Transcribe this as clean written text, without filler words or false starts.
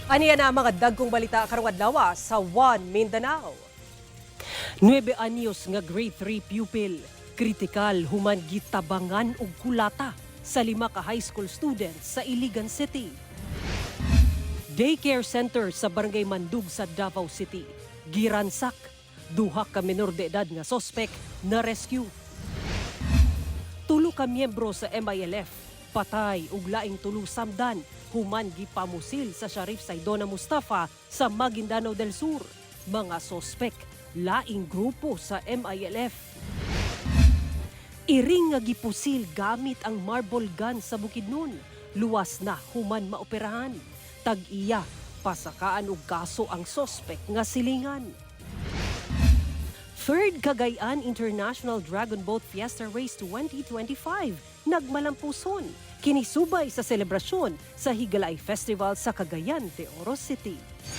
Aniya na ang mga dagkong balita karong adlaw sa One Mindanao. 9 anyos nga grade 3 pupil, kritikal human gitabangan og kulata sa 5 ka high school students sa Iligan City. Daycare center sa Barangay Mandug sa Davao City, giransak, duha ka menor de edad nga sospek na rescue. Tulo ka miyembro sa MILF, patay ug laing tulo samdan, human gipamusil sa Sharif Saidona Mustafa sa Maguindanao del Sur. Mga sospek, laing grupo sa MILF. Iring nga gipusil gamit ang marble gun sa Bukidnon. Luwas na human maoperahan. Tag-iya, pasakaan og kaso ang sospek nga silingan. Third Cagayan International Dragon Boat Fiesta Race 2025 nagmalampuson, kinisubay sa selebrasyon sa Higalay Festival sa Cagayan de Oro City.